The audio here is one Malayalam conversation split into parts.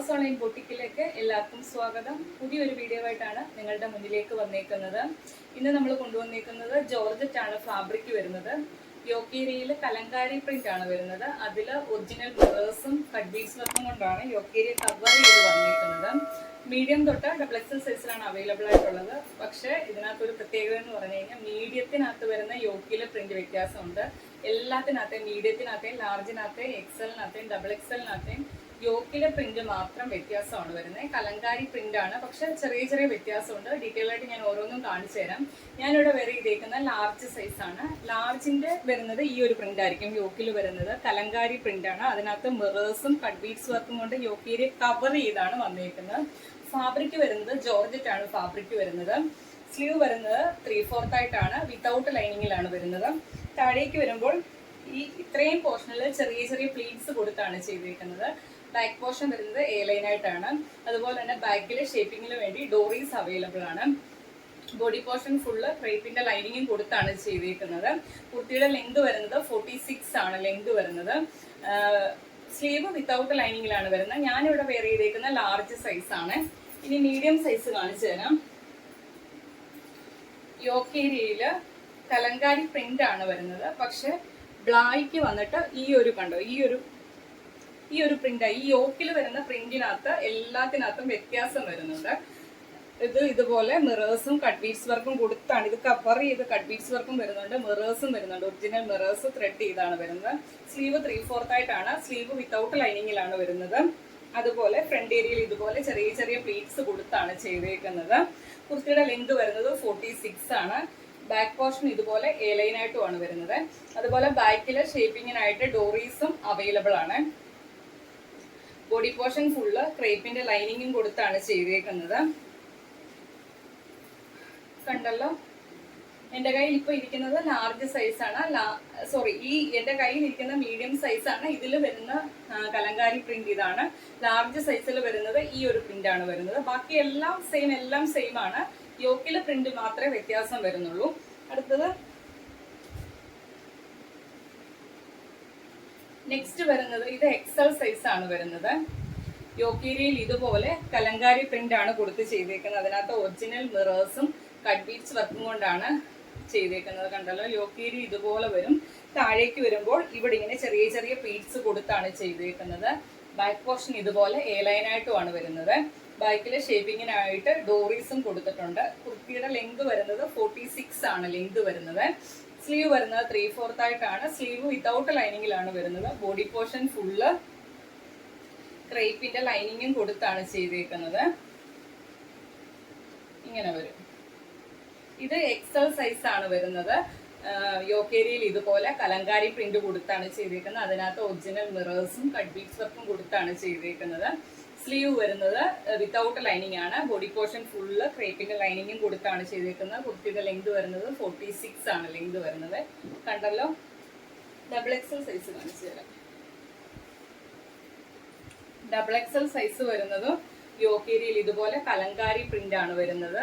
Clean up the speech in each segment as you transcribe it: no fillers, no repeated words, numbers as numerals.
ഫ്ലവേഴ്സ് ഓൺലൈൻ ബൊട്ടിക്കിലേക്ക് എല്ലാവർക്കും സ്വാഗതം. പുതിയൊരു വീഡിയോ ആയിട്ടാണ് നിങ്ങളുടെ മുന്നിലേക്ക് വന്നേക്കുന്നത്. ഇന്ന് നമ്മൾ കൊണ്ടുവന്നേക്കുന്നത് ജോർജറ്റ് ആണ് ഫാബ്രിക് വരുന്നത്. യോക്കേരിയയിൽ കലങ്കാരി പ്രിന്റ് ആണ് വരുന്നത്. അതിൽ ഒറിജിനൽ മിറേഴ്സും കട്ട് ബീഡ്സ് വർക്കും കൊണ്ടാണ് യോക്കേരിയ കവർ ചെയ്ത് വന്നേക്കുന്നത്. മീഡിയം തൊട്ട് XXL സൈസിലാണ് അവൈലബിൾ ആയിട്ടുള്ളത്. പക്ഷേ ഇതിനകത്തൊരു പ്രത്യേകത എന്ന് പറഞ്ഞു കഴിഞ്ഞാൽ മീഡിയത്തിനകത്ത് വരുന്ന യോക്കിയിലെ പ്രിന്റ് വ്യത്യാസമുണ്ട്. എല്ലാത്തിനകത്തെയും മീഡിയത്തിനകത്തെയും ലാർജിനകത്തെയും XL-നകത്തെയും XXL-നകത്തെയും യോക്കിലെ പ്രിന്റ് മാത്രം വ്യത്യാസമാണ് വരുന്നത്. കലങ്കാരി പ്രിന്റ് ആണ്, പക്ഷെ ചെറിയ ചെറിയ വ്യത്യാസമുണ്ട്. ഡീറ്റെയിൽ ആയിട്ട് ഞാൻ ഓരോന്നും കാണിച്ചു തരാം. ഞാനിവിടെ വേറെ ചെയ്തേക്കുന്ന ലാർജ് സൈസ് ആണ്. ലാർജിന്റെ വരുന്നത് ഈ ഒരു പ്രിന്റ് ആയിരിക്കും. യോക്കിൽ വരുന്നത് കലങ്കാരി പ്രിന്റ് ആണ്. അതിനകത്ത് മിറേഴ്സും കട്ട് ബീഡ്സ് വർക്കും കൊണ്ട് യോക്കിയെ കവർ ചെയ്താണ് വന്നേക്കുന്നത്. ഫാബ്രിക് വരുന്നത് ജോർജറ്റ് ആണ് ഫാബ്രിക് വരുന്നത്. സ്ലീവ് വരുന്നത് 3/4 ആയിട്ടാണ്, വിത്തൗട്ട് ലൈനിങ്ങിലാണ് വരുന്നത്. താഴേക്ക് വരുമ്പോൾ ഈ ഇത്രയും പോർഷനിൽ ചെറിയ ചെറിയ പ്ലീറ്റ്സ് കൊടുത്താണ് ചെയ്തിരിക്കുന്നത്. ബാക്ക് പോർഷൻ വരുന്നത് എ ലൈൻ ആയിട്ടാണ്. അതുപോലെ തന്നെ ബാക്കിലെ ഷേപ്പിങ്ങിന് വേണ്ടി ഡോറീസ് അവൈലബിൾ ആണ്. ബോഡി പോർഷൻ ഫുള്ള് ക്രേപ്പിന്റെ ലൈനിങ്ങും കൊടുത്താണ് ചെയ്തിരിക്കുന്നത്. കുർത്തിയുടെ ലെങ്ത് വരുന്നത് 46 ആണ് ലെങ്ത് വരുന്നത്. സ്ലീവ് വിത്തൗട്ട് ലൈനിങ്ങിലാണ് വരുന്നത്. ഞാനിവിടെ വെയർ ചെയ്തേക്കുന്ന ലാർജ് സൈസ് ആണ്. ഇനി മീഡിയം സൈസ് കാണിച്ചു തരാം. യോക്കേരിയയിൽ കലങ്കാരി പ്രിന്റ് ആണ് വരുന്നത്. പക്ഷെ ബ്ലാക്ക് വന്നിട്ട് ഈ ഒരു കണ്ടോ, ഈ ഒരു പ്രിന്റ്, ഈ യോക്കിൽ വരുന്ന പ്രിന്റിനകത്ത് എല്ലാത്തിനകത്തും വ്യത്യാസം വരുന്നുണ്ട്. ഇതുപോലെ മിറേഴ്സും കട്ട് ബീഡ്സ് വർക്കും കൊടുത്താണ് ഇത് കവർ ചെയ്ത്. കട്ട് ബീഡ്സ് വർക്കും വരുന്നുണ്ട്, മിറേഴ്സും വരുന്നുണ്ട്. ഒറിജിനൽ മിറേഴ്സ് ത്രെഡ് ചെയ്താണ് വരുന്നത്. സ്ലീവ് 3/4 ആയിട്ടാണ്. സ്ലീവ് വിത്തൗട്ട് ലൈനിങ്ങിലാണ് വരുന്നത്. അതുപോലെ ഫ്രണ്ട് ഏരിയയിൽ ഇതുപോലെ ചെറിയ ചെറിയ പ്ലീറ്റ്സ് കൊടുത്താണ് ചെയ്തേക്കുന്നത്. കുർത്തിയുടെ ലെങ്ത് വരുന്നത് 46 ആണ്. ബാക്ക് പോർഷൻ ഇതുപോലെ എ ലൈൻ ആയിട്ടുമാണ് വരുന്നത്. അതുപോലെ ബാക്കിലെ ഷേപ്പിങ്ങിനായിട്ട് ഡോറീസും അവൈലബിൾ ആണ്. ബോഡി പോർഷൻ ഫുള്ള് ക്രേപ്പിന്റെ ലൈനിങ്ങും കൊടുത്താണ് ചെയ്തേക്കുന്നത്. കണ്ടല്ലോ, എന്റെ കയ്യിൽ ഇപ്പൊ ഇരിക്കുന്നത് ലാർജ് സൈസ് ആണ്. എന്റെ കയ്യിൽ ഇരിക്കുന്ന മീഡിയം സൈസ് ആണ്. ഇതിൽ വരുന്ന കലങ്കാരി പ്രിന്റ് ഇതാണ്. ലാർജ് സൈസിൽ വരുന്നത് ഈ ഒരു പ്രിന്റ് ആണ് വരുന്നത്. ബാക്കി എല്ലാം സെയിം ആണ്. യോക്കിലെ പ്രിന്റ് മാത്രമേ വ്യത്യാസം വരുന്നുള്ളൂ. അടുത്തത് നെക്സ്റ്റ് വരുന്നത് ഇത് XL സൈസ് ആണ് വരുന്നത്. യോക്കേരിയയിൽ ഇതുപോലെ കലങ്കാരി പ്രിന്റ് ആണ് കൊടുത്ത് ചെയ്തേക്കുന്നത്. അതിനകത്ത് ഒറിജിനൽ മിറേഴ്സും കട്ട് ബീഡ്സ് വർക്കും കൊണ്ടാണ് ചെയ്തേക്കുന്നത്. കണ്ടല്ലോ, യോക്കേരി ഇതുപോലെ വരും. താഴേക്ക് വരുമ്പോൾ ഇവിടെ ഇങ്ങനെ ചെറിയ ചെറിയ പ്ലീറ്റ്സ് കൊടുത്താണ് ചെയ്തേക്കുന്നത്. ബാക്ക് പോർഷൻ ഇതുപോലെ എ ലൈൻ ആയിട്ടുമാണ് വരുന്നത്. ബാക്കിലെ ഷേപ്പിങ്ങിനായിട്ട് ഡോറീസും കൊടുത്തിട്ടുണ്ട്. കുർത്തിയുടെ ലെങ്ത് വരുന്നത് 46 ആണ് ലെങ്ത് വരുന്നത്. സ്ലീവ് വരുന്നത് 3/4 ആയിട്ടാണ്. സ്ലീവ് വിത്തൗട്ട് ലൈനിങ്ങിലാണ് വരുന്നത്. ബോഡി പോർഷൻ ഫുള്ള് ക്രേപ്പിന്റെ ലൈനിങ്ങും കൊടുത്താണ് ചെയ്തേക്കുന്നത്. ഇങ്ങനെ വരും. ഇത് XL സൈസ് ആണ് വരുന്നത്. യോക്കേരിയയിൽ ഇതുപോലെ കലങ്കാരി പ്രിന്റ് കൊടുത്താണ് ചെയ്തേക്കുന്നത്. അതിനകത്ത് ഒറിജിനൽ മിറേഴ്സും കട്ട് ബീഡ്സ് വർക്കും കൊടുത്താണ് ചെയ്തേക്കുന്നത്. സ്ലീവ് വരുന്നത് വിത്തൗട്ട് ലൈനിങ് ആണ്. ബോഡി പോർഷൻ ഫുള്ള് ക്രേപ്പിന്റെ ലൈനിങ്ങും കൊടുത്താണ് ചെയ്തേക്കുന്നത്. കുർത്തിയുടെ ലെങ്ത് വരുന്നത് 46 ആണ് ലെങ്ത് വരുന്നത്. കണ്ടല്ലോ, XXL സൈസ് കാണിച്ചു തരാം. XXL സൈസ് വരുന്നത് യോക്കേരിയയിൽ ഇതുപോലെ കലങ്കാരി പ്രിന്റ് ആണ് വരുന്നത്.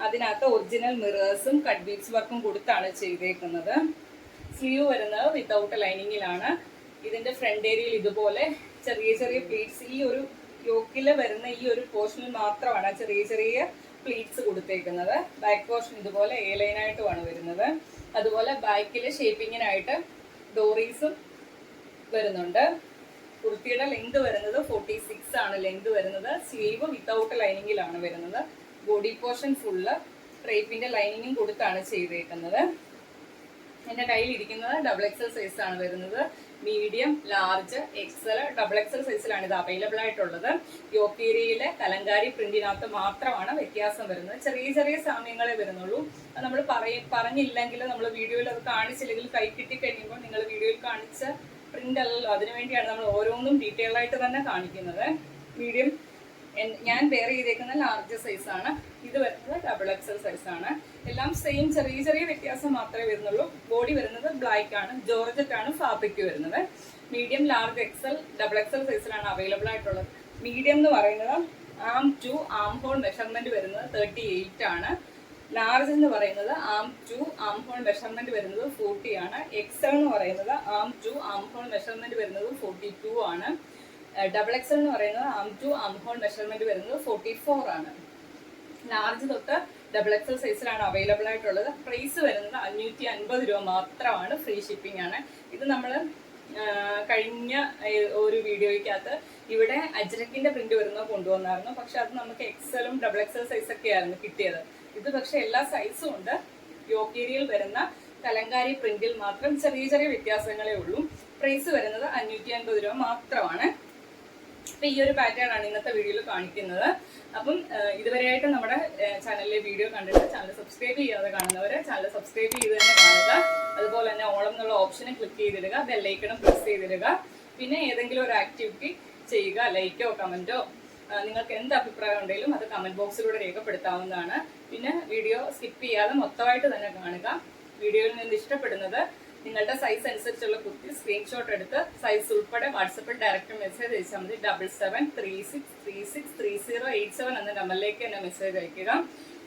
അതിനകത്ത് ഒറിജിനൽ മിറേഴ്സും കട്ട് ബീഡ്സ് വർക്കും കൊടുത്താണ് ചെയ്തേക്കുന്നത്. സ്ലീവ് വരുന്നത് വിത്തൗട്ട് ലൈനിങ്ങിലാണ്. ഇതിന്റെ ഫ്രണ്ട് ഏരിയയിൽ ഇതുപോലെ ചെറിയ ചെറിയ പ്ലീറ്റ്സ്, ഈ ഒരു യോക്കില് വരുന്ന ഈ ഒരു പോർഷനിൽ മാത്രമാണ് ചെറിയ ചെറിയ പ്ലീറ്റ്സ് കൊടുത്തേക്കുന്നത്. ബാക്ക് പോർഷൻ ഇതുപോലെ എ ലൈൻ ആയിട്ടുമാണ് വരുന്നത്. അതുപോലെ ബാക്കിലെ ഷേപ്പിങ്ങിനായിട്ട് ഡോറീസും വരുന്നുണ്ട്. കുർത്തിയുടെ ലെങ്ത് വരുന്നത് 46 ആണ് ലെങ്ത് വരുന്നത്. സ്ലീവ് വിത്തൗട്ട് ലൈനിങ്ങിലാണ് വരുന്നത്. ബോഡി പോർഷൻ ഫുള്ള് ക്രേപ്പിന്റെ ലൈനിങ്ങും കൊടുത്താണ് ചെയ്തേക്കുന്നത്. എന്റെ കയ്യിൽ ഇരിക്കുന്നത് XXL സൈസ് ആണ് വരുന്നത്. മീഡിയം, ലാർജ്, XL, XXL സൈസിലാണ് ഇത് അവൈലബിൾ ആയിട്ടുള്ളത്. യോക്കേരിയയിലെ കലങ്കാരി പ്രിന്റിനകത്ത് മാത്രമാണ് വ്യത്യാസം വരുന്നത്. ചെറിയ ചെറിയ സാമ്യങ്ങളെ വരുന്നുള്ളൂ. നമ്മൾ പറഞ്ഞില്ലെങ്കിൽ, നമ്മൾ വീഡിയോയിൽ അത് കാണിച്ചില്ലെങ്കിൽ, കൈ കിട്ടി കഴിയുമ്പോൾ നിങ്ങൾ വീഡിയോയിൽ കാണിച്ച പ്രിന്റ് അല്ലല്ലോ. അതിനുവേണ്ടിയാണ് നമ്മൾ ഓരോന്നും ഡീറ്റെയിൽ ആയിട്ട് തന്നെ കാണിക്കുന്നത്. മീഡിയം ഞാൻ വെയർ ചെയ്തേക്കുന്ന ലാർജ് സൈസ് ആണ്. ഇത് വരുന്നത് XXL സൈസ് ആണ്. എല്ലാം സെയിം, ചെറിയ ചെറിയ വ്യത്യാസം മാത്രമേ വരുന്നുള്ളൂ. ബോഡി വരുന്നത് ബ്ലാക്ക് ആണ്. ജോർജറ്റ് ആണ് ഫാബ്രിക് വരുന്നത്. മീഡിയം, ലാർജ്, XXL സൈസിലാണ് അവൈലബിൾ ആയിട്ടുള്ളത്. മീഡിയം എന്ന് പറയുന്നത് ആം ടു ആം ഹോൾ മെഷർമെന്റ് വരുന്നത് 38 ആണ്. ലാർജ് എന്ന് പറയുന്നത് ആം ടു ആം ഹോൾ മെഷർമെന്റ് വരുന്നത് 40 ആണ്. XL എന്ന് പറയുന്നത് ആം ടു ആം ഹോൾ മെഷർമെന്റ് വരുന്നത് 42 ആണ്. XXL എന്ന് പറയുന്നത് ആം ടു ആം ഹോൾ മെഷർമെന്റ് വരുന്നത് 44 ആണ്. ലാർജ് തൊട്ട് XXL സൈസിലാണ് അവൈലബിൾ ആയിട്ടുള്ളത്. പ്രൈസ് വരുന്നത് 550 രൂപ മാത്രമാണ്. ഫ്രീ ഷിപ്പിംഗ് ആണ്. ഇത് നമ്മൾ കഴിഞ്ഞ ഒരു വീഡിയോയ്ക്കകത്ത് ഇവിടെ അജ്രക്കിന്റെ പ്രിന്റ് വരുന്നത് കൊണ്ടുവന്നായിരുന്നു. പക്ഷെ അത് നമുക്ക് XL-ഉം XXL സൈസൊക്കെ ആയിരുന്നു കിട്ടിയത്. ഇത് പക്ഷെ എല്ലാ സൈസും ഉണ്ട്. യോക്ക് ഏരിയയിൽ വരുന്ന കലങ്കാരി പ്രിന്റിൽ മാത്രം ചെറിയ ചെറിയ വ്യത്യാസങ്ങളേ ഉള്ളൂ. പ്രൈസ് വരുന്നത് 550 രൂപ മാത്രമാണ്. അപ്പൊ ഈ ഒരു പാറ്റേൺ ആണ് ഇന്നത്തെ വീഡിയോയിൽ കാണിക്കുന്നത്. അപ്പം ഇതുവരെയായിട്ട് നമ്മുടെ ചാനലിലെ വീഡിയോ കണ്ടിട്ട് ചാനൽ സബ്സ്ക്രൈബ് ചെയ്യാതെ കാണുന്നവര് ചാനൽ സബ്സ്ക്രൈബ് ചെയ്ത് തന്നെ കാണുക. അതുപോലെ തന്നെ ഓളം എന്നുള്ള ഓപ്ഷനെ ക്ലിക്ക് ചെയ്തിടുക, ബെല്ലൈക്കണും പ്രസ് ചെയ്തിടുക. പിന്നെ ഏതെങ്കിലും ഒരു ആക്ടിവിറ്റി ചെയ്യുക, ലൈക്കോ കമന്റോ നിങ്ങൾക്ക് എന്ത് അഭിപ്രായം ഉണ്ടെങ്കിലും അത് കമന്റ് ബോക്സിലൂടെ രേഖപ്പെടുത്താവുന്നതാണ്. പിന്നെ വീഡിയോ സ്കിപ്പ് ചെയ്യാതെ മൊത്തമായിട്ട് തന്നെ കാണുക. വീഡിയോയിൽ നിന്ന് ഇഷ്ടപ്പെടുന്നത് നിങ്ങളുടെ സൈസ് അനുസരിച്ചുള്ള കുർത്തി സ്ക്രീൻഷോട്ട് എടുത്ത് സൈസ് ഉൾപ്പെടെ വാട്സപ്പിൽ ഡയറക്റ്റ് മെസ്സേജ് അയച്ചാൽ മതി. 7736363087 എന്ന നമ്പറിലേക്ക് തന്നെ മെസ്സേജ് അയക്കുക.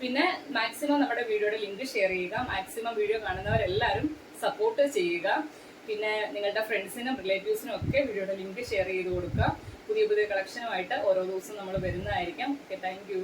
പിന്നെ മാക്സിമം നമ്മുടെ വീഡിയോയുടെ ലിങ്ക് ഷെയർ ചെയ്യുക. മാക്സിമം വീഡിയോ കാണുന്നവരെല്ലാവരും സപ്പോർട്ട് ചെയ്യുക. പിന്നെ നിങ്ങളുടെ ഫ്രണ്ട്സിനും റിലേറ്റീവ്സിനും ഒക്കെ വീഡിയോയുടെ ലിങ്ക് ഷെയർ ചെയ്ത് കൊടുക്കുക. പുതിയ പുതിയ കളക്ഷനുമായിട്ട് ഓരോ ദിവസവും നമ്മൾ വരുന്നതായിരിക്കും. Okay, thank you.